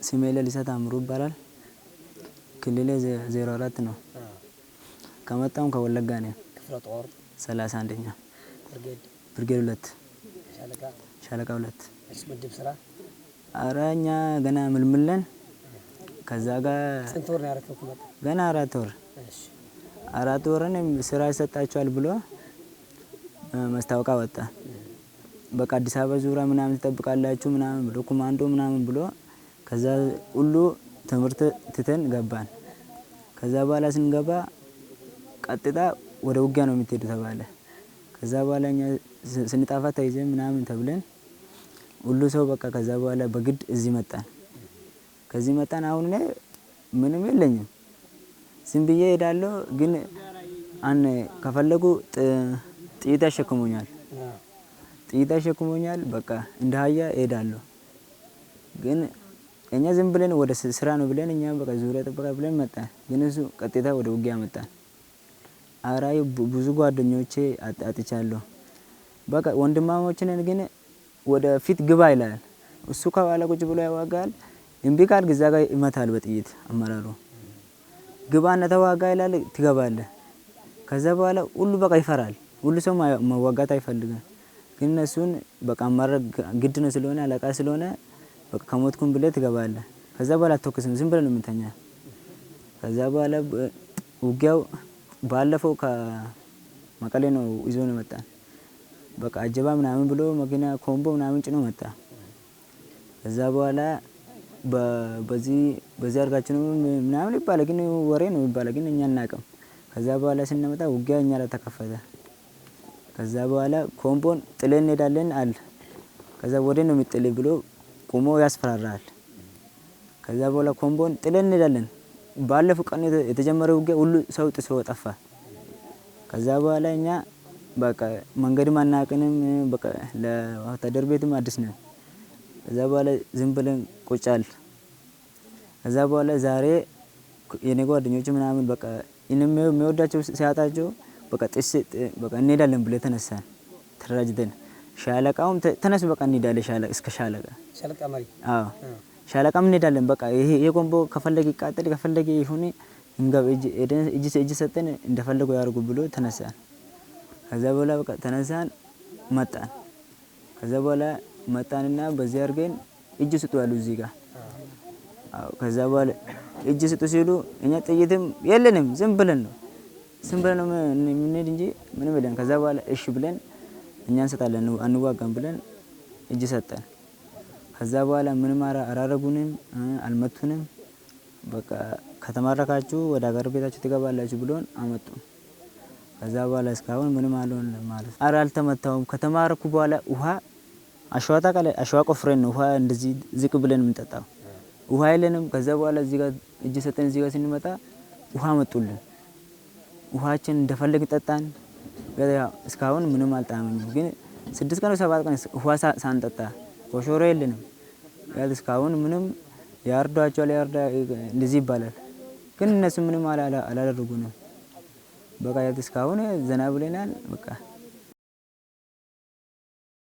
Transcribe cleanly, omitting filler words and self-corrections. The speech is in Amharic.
ስሜ ለሊሳ ታምሩ ይባላል። ክልሌ 04 ነው። ከመጣሁ ከወለጋ ነኝ። ክፍለ ጦር 31ኛ ብርጌድ 2 ሻለቃ 2 ምድብ ስራ። ኧረ እኛ ገና ምልምል ነን። ከዛ ጋር ስንት ወር ነው ያረከው ከመጣ? ገና 4 ወር። እሺ 4 ወርን ስራ ይሰጣችኋል ብሎ ማስታወቂያ ወጣ። በቃ አዲስ አበባ ዙሪያ ምናምን ትጠብቃላችሁ ምናምን ብሎ ኮማንዶ ምናምን ብሎ ከዛ ሁሉ ትምህርት ትተን ገባን። ከዛ በኋላ ስንገባ ቀጥታ ወደ ውጊያ ነው የምትሄዱ ተባለ። ከዛ በኋላ እኛ ስንጣፋ ተይዘን ምናምን ተብለን ሁሉ ሰው በቃ ከዛ በኋላ በግድ እዚህ መጣን። ከዚህ መጣን። አሁን እኔ ምንም የለኝም ዝም ብዬ እሄዳለሁ። ግን ከፈለጉ ጥይት ያሸክሙኛል። ጥይት ያሸክሙኛል በቃ እንደ አህያ እሄዳለሁ። ግን እኛ ዝም ብለን ወደ ስራ ነው ብለን እኛ በቃ ዙሪያ ጥበቃ ብለን መጣን። ግን እሱ ቀጥታ ወደ ውጊያ መጣን። ኧረ ብዙ ጓደኞቼ አጥቻለሁ። በቃ ወንድማማች ነን ግን ወደ ፊት ግባ ይላል። እሱ ከኋላ ቁጭ ብሎ ያዋጋል። እምቢ ካልክ እዛ ጋር ይመታል በጥይት አመራሩ። ግባና ተዋጋ ይላል፣ ትገባለህ። ከዛ በኋላ ሁሉ በቃ ይፈራል። ሁሉ ሰው መዋጋት አይፈልግም። ግን እነሱን በቃ አመራር ግድ ነው ስለሆነ አለቃ ስለሆነ በቃ ከሞትኩም ብለህ ትገባለህ። ከዛ በኋላ አትተኩስም፣ ዝም ብለህ ነው የምተኛ። ከዛ በኋላ ውጊያው ባለፈው ከመቀሌ ነው ይዞ ነው መጣን። በቃ አጀባ ምናምን ብሎ መኪና ኮምቦ ምናምን ጭኖ መጣ። ከዛ በኋላ በዚህ አድርጋችሁ ነው ምናምን ይባላል፣ ግን ወሬ ነው ይባላል፣ ግን እኛ አናውቅም። ከዛ በኋላ ስንመጣ ውጊያ እኛ ላይ ተከፈተ። ከዛ በኋላ ኮምቦን ጥለን እንሄዳለን አለ። ከዛ ወደ ነው የሚጥል ብሎ ቆሞ ያስፈራራል። ከዛ በኋላ ኮምቦን ጥለን እንሄዳለን። ባለፈው ቀን የተጀመረው ውጊያ ሁሉ ሰው ጥሶ ጠፋ። ከዛ በኋላ እኛ በቃ መንገድም አናውቅንም። በቃ ለወታደር ቤትም አዲስ ነን። ከዛ በኋላ ዝም ብለን ቁጭ አልን። ከዛ በኋላ ዛሬ የኔ ጓደኞች ምናምን በቃ የሚወዳቸው ሲያጣቸው በቃ በቃ እንሄዳለን ብለን ተነሳን ተደራጅተን። ሻለቃውም ተነስ በቃ እንሄዳለን እስከ ሻለቃ መሪ። አዎ ሻለቃም እንሄዳለን። በቃ ይሄ ኮምቦ ከፈለገ ይቃጠል ከፈለገ ይሁን እጅ ሰጠን እንደፈለጉ ያርጉ ብሎ ተነሳን። ከዛ በኋላ በቃ ተነሳን መጣን። ከዛ በኋላ መጣንና በዚህ አድርገን እጅ ስጡ ያሉ እዚህ ጋር። አዎ ከዛ በኋላ እጅ ስጡ ሲሉ እኛ ጥይትም የለንም ዝም ብለን ነው የምንሄድ እንጂ ምንም የለን። ከዛ በኋላ እሺ ብለን እኛ እንሰጣለን አንዋጋም ብለን እጅ ሰጠን። ከዛ በኋላ ምንም አላረጉንም፣ አልመቱንም። በቃ ከተማረካችሁ ወደ ሀገር ቤታችሁ ትገባላችሁ ብሎን አመጡ። ከዛ በኋላ እስካሁን ምንም አልሆንም ማለት። ኧረ አልተመታውም። ከተማረኩ በኋላ ውሃ አሸዋ ቆፍረን ነው ውሃ እንደዚህ ዝቅ ብለን የምንጠጣው። ውሃ የለንም። ከዛ በኋላ እዚህ ጋር እጅ ሰጠን። እዚህ ጋር ስንመጣ ውሃ መጡልን። ውሃችን እንደፈለግ ጠጣን። እስካሁን ምንም አልጣመኝም። ግን 6 ቀን 7 ቀን ውሃ ሳንጠጣ ኮሾሮ የለንም። እስካሁን ምንም ያርዷቸዋል እንደዚህ ይባላል። ግን እነሱ ምንም አላደረጉንም። በቃ እስካሁን ዘና ብለናል በቃ።